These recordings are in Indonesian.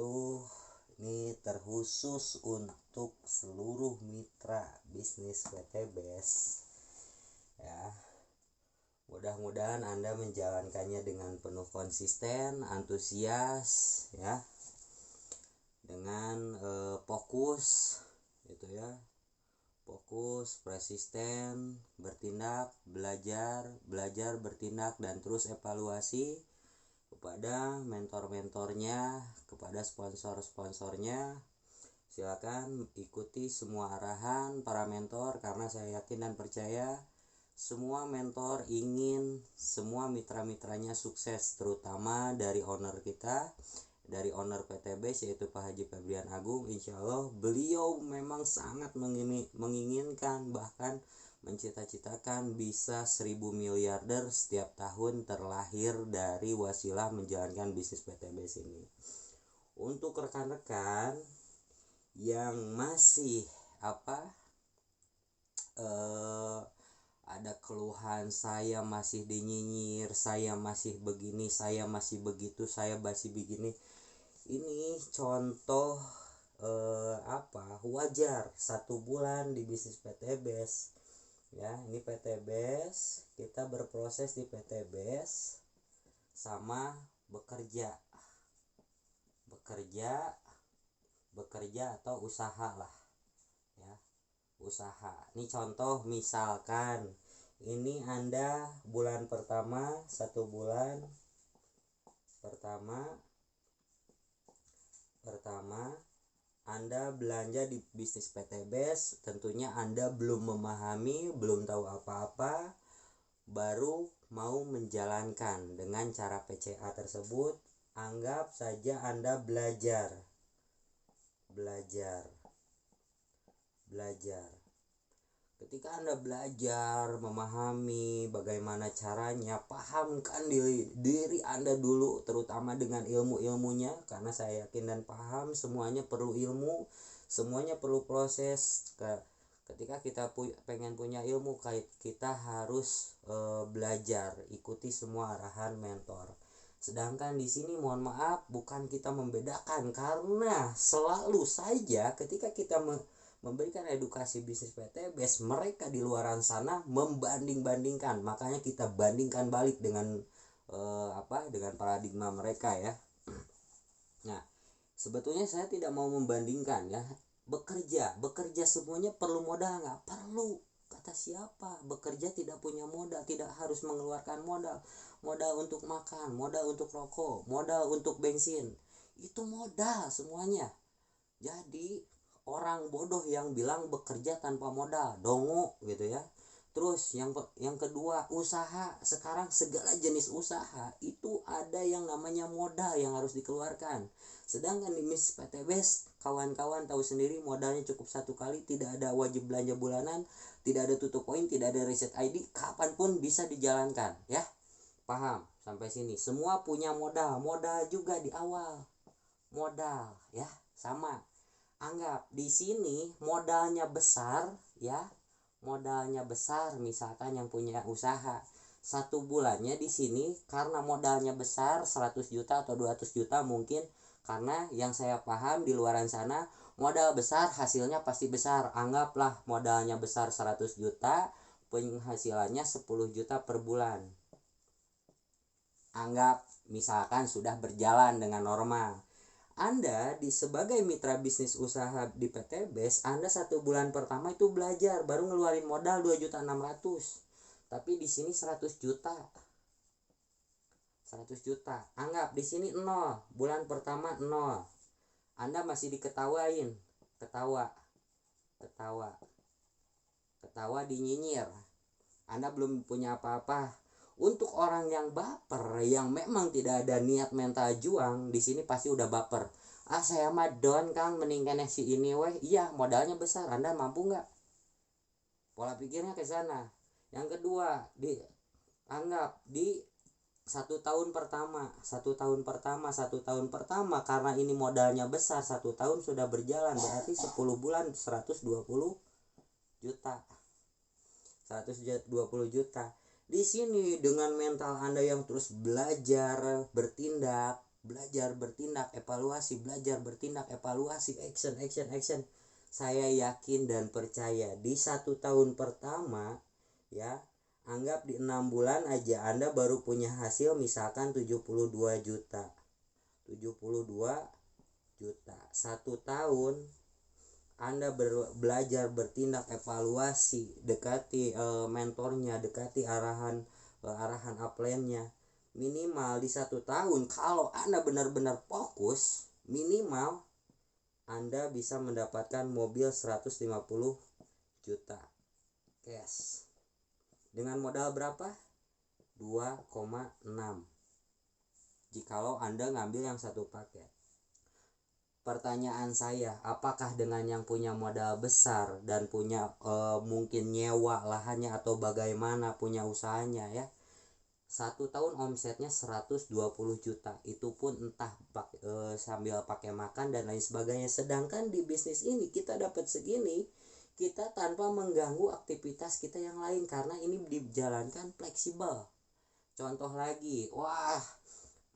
wabarakatuh. Ini terkhusus untuk seluruh mitra bisnis PTBS ya. Mudah-mudahan Anda menjalankannya dengan penuh konsisten, antusias ya. Dengan fokus gitu ya. Fokus, persisten, bertindak, belajar, bertindak, dan terus evaluasi kepada mentor-mentornya, kepada sponsor-sponsornya. Silakan ikuti semua arahan para mentor, karena saya yakin dan percaya semua mentor ingin semua mitra-mitranya sukses, terutama dari owner kita, dari owner PTBS yaitu Pak Haji Febrian Agung. Insya Allah beliau memang sangat menginginkan, bahkan mencita-citakan bisa 1000 miliarder setiap tahun terlahir dari wasilah menjalankan bisnis PTBS ini. Untuk rekan-rekan yang masih ada keluhan, saya masih dinyinyir, saya masih begini, saya masih begitu, saya masih begini, ini contoh wajar 1 bulan di bisnis PTBS ya. Ini PTBS, kita berproses di PTBS sama bekerja atau usaha lah ya, usaha. Ini contoh, misalkan ini Anda bulan pertama, 1 bulan pertama Anda belanja di bisnis PTBS, tentunya Anda belum memahami, belum tahu apa-apa, baru mau menjalankan dengan cara PCA tersebut. Anggap saja Anda belajar. Ketika Anda belajar, memahami bagaimana caranya, pahamkan diri Anda dulu, terutama dengan ilmu-ilmunya, karena saya yakin dan paham semuanya perlu ilmu, semuanya perlu proses. Ketika kita pengen punya ilmu, kita harus belajar, ikuti semua arahan mentor. Sedangkan di sini mohon maaf, bukan kita membedakan, karena selalu saja ketika kita memberikan edukasi bisnis PTBS, mereka di luaran sana membanding-bandingkan. Makanya kita bandingkan balik dengan dengan paradigma mereka ya. Nah, sebetulnya saya tidak mau membandingkan ya. Bekerja semuanya perlu modal nggak? Perlu. Kata siapa? Bekerja tidak punya modal, tidak harus mengeluarkan modal. Modal untuk makan, modal untuk rokok, modal untuk bensin, itu modal semuanya. Jadi orang bodoh yang bilang bekerja tanpa modal, dongo gitu ya. Terus yang kedua, usaha. Sekarang segala jenis usaha itu ada yang namanya modal yang harus dikeluarkan. Sedangkan di bisnis PTBS, kawan-kawan tahu sendiri, modalnya cukup 1 kali, tidak ada wajib belanja bulanan, tidak ada tutup poin, tidak ada reset ID, kapanpun bisa dijalankan ya. Paham sampai sini? Semua punya modal juga di awal. Modal ya, sama. Anggap di sini modalnya besar ya. Modalnya besar, misalkan yang punya usaha 1 bulannya di sini, karena modalnya besar 100 juta atau 200 juta mungkin, karena yang saya paham di luaran sana modal besar hasilnya pasti besar. Anggaplah modalnya besar 100 juta, penghasilannya 10 juta per bulan. Anggap misalkan sudah berjalan dengan normal. Anda sebagai mitra bisnis usaha di PTBS, Anda 1 bulan pertama itu belajar, baru ngeluarin modal 2.600.000. Tapi di sini 100 juta. Anggap di sini 0, bulan pertama 0. Anda masih diketawain, ketawa dinyinyir. Anda belum punya apa-apa. Untuk orang yang baper, yang memang tidak ada niat mental juang, di sini pasti udah baper. Saya mah down Kang, mendingan si ini weh. Iya, modalnya besar, Anda mampu nggak? Pola pikirnya ke sana. Yang kedua, anggap di 1 tahun pertama, karena ini modalnya besar, 1 tahun sudah berjalan, berarti 10 bulan 120 juta. Di sini dengan mental Anda yang terus belajar, bertindak, belajar, bertindak, evaluasi, belajar, bertindak, evaluasi, action. Saya yakin dan percaya di 1 tahun pertama, ya, anggap di 6 bulan aja Anda baru punya hasil misalkan 72 juta. 72 juta. 1 tahun Anda belajar, bertindak, evaluasi, dekati mentornya, dekati arahan upline-nya. Minimal di 1 tahun kalau Anda benar-benar fokus, minimal Anda bisa mendapatkan mobil 150 juta cash. Dengan modal berapa? 2,6. Jikalau Anda ngambil yang satu paket. Pertanyaan saya, apakah dengan yang punya modal besar dan punya mungkin nyewa lahannya atau bagaimana punya usahanya, ya, 1 tahun omsetnya 120 juta, itu pun entah sambil pakai makan dan lain sebagainya. Sedangkan di bisnis ini kita dapat segini, kita tanpa mengganggu aktivitas kita yang lain karena ini dijalankan fleksibel. Contoh lagi, wah,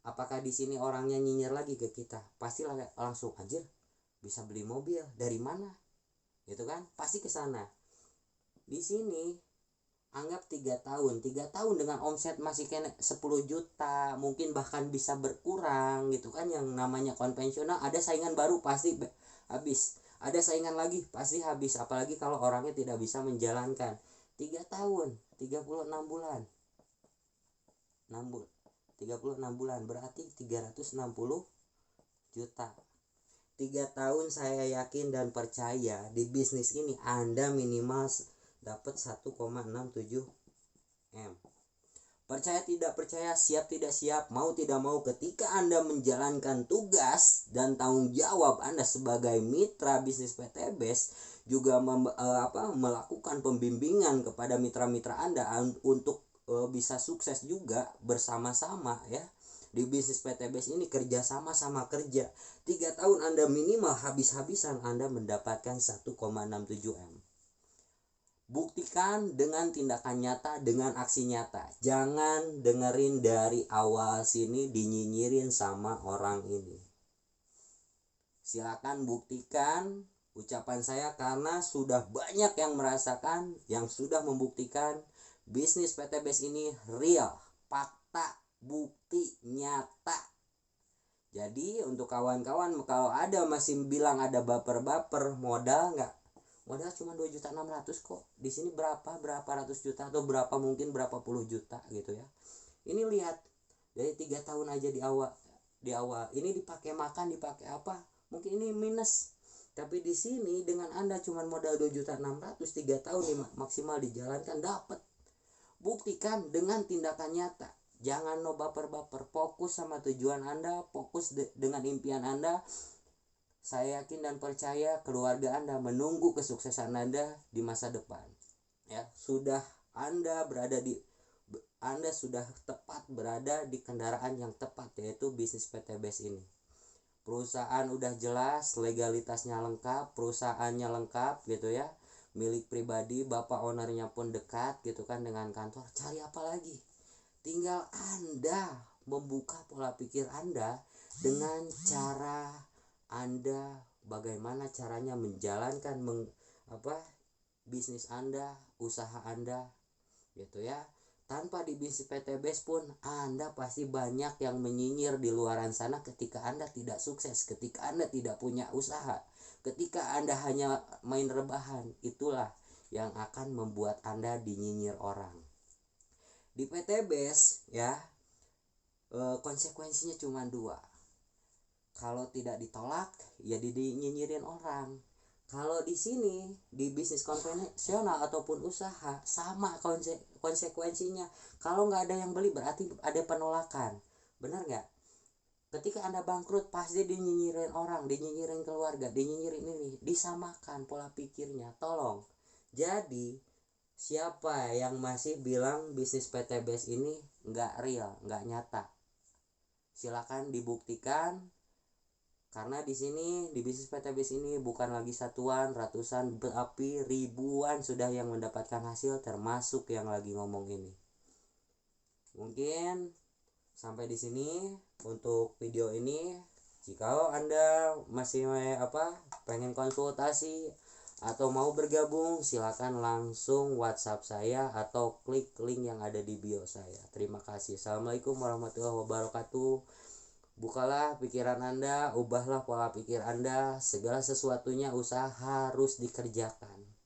apakah di sini orangnya nyinyir lagi ke kita? Pasti langsung, anjir, bisa beli mobil dari mana? Gitu kan? Pasti ke sana. Di sini anggap 3 tahun dengan omset masih kena 10 juta, mungkin bahkan bisa berkurang gitu kan. Yang namanya konvensional, ada saingan baru pasti habis, ada saingan lagi pasti habis, apalagi kalau orangnya tidak bisa menjalankan. 3 tahun 36 bulan 36 bulan berarti 360 juta. 3 tahun saya yakin dan percaya di bisnis ini Anda minimal dapat 1,67 M. Percaya tidak percaya, siap tidak siap, mau tidak mau, ketika Anda menjalankan tugas dan tanggung jawab Anda sebagai mitra bisnis PTBes, juga melakukan pembimbingan kepada mitra-mitra Anda untuk bisa sukses juga bersama-sama, ya. Di bisnis PTBes ini kerja sama-sama kerja. 3 tahun Anda minimal habis-habisan Anda mendapatkan 1,67 M. Buktikan dengan tindakan nyata, dengan aksi nyata. Jangan dengerin dari awal sini dinyinyirin sama orang ini. Silakan buktikan ucapan saya karena sudah banyak yang merasakan, yang sudah membuktikan bisnis PTBes ini real, fakta, bukti nyata. Jadi untuk kawan-kawan kalau ada masih bilang ada baper-baper, modal enggak? Modal cuma 2.600.000 kok. Di sini berapa ratus juta atau berapa mungkin berapa puluh juta gitu ya. Ini lihat dari 3 tahun aja di awal. Ini dipakai makan, dipakai apa? Mungkin ini minus. Tapi di sini dengan Anda cuma modal 2.600.000, 3 tahun maksimal dijalankan dapat. Buktikan dengan tindakan nyata. Jangan baper-baper, fokus sama tujuan Anda, fokus dengan impian Anda. Saya yakin dan percaya keluarga Anda menunggu kesuksesan Anda di masa depan. Ya, Anda sudah tepat berada di kendaraan yang tepat, yaitu bisnis PTBes ini. Perusahaan udah jelas, legalitasnya lengkap, perusahaannya lengkap gitu ya. Milik pribadi, bapak ownernya pun dekat gitu kan dengan kantor. Cari apa lagi? Tinggal Anda membuka pola pikir Anda dengan cara Anda bagaimana caranya menjalankan bisnis Anda, usaha Anda gitu ya. Tanpa di bisnis PTBes pun Anda pasti banyak yang menyinyir di luaran sana ketika Anda tidak sukses, ketika Anda tidak punya usaha, ketika Anda hanya main rebahan. Itulah yang akan membuat Anda dinyinyir orang. Di PTBes ya, konsekuensinya cuma 2. Kalau tidak ditolak, ya dinyinyirin orang. Kalau di sini, di bisnis konvensional ataupun usaha, sama konsekuensinya. Kalau nggak ada yang beli, berarti ada penolakan. Benar nggak? Ketika Anda bangkrut, pasti dinyinyirin orang, dinyinyirin keluarga, dinyinyirin ini. Disamakan pola pikirnya, tolong. Jadi, siapa yang masih bilang bisnis PTBes ini nggak real, nggak nyata? Silakan dibuktikan. Karena di sini di bisnis PTBes ini bukan lagi satuan, ratusan, tapi ribuan sudah yang mendapatkan hasil, termasuk yang lagi ngomong ini. Mungkin Sampai di sini untuk video ini. Jika Anda masih pengen konsultasi atau mau bergabung, silakan langsung WhatsApp saya atau klik link yang ada di bio saya. Terima kasih. Assalamualaikum warahmatullahi wabarakatuh. Bukalah pikiran Anda, ubahlah pola pikir Anda. Segala sesuatunya usaha harus dikerjakan.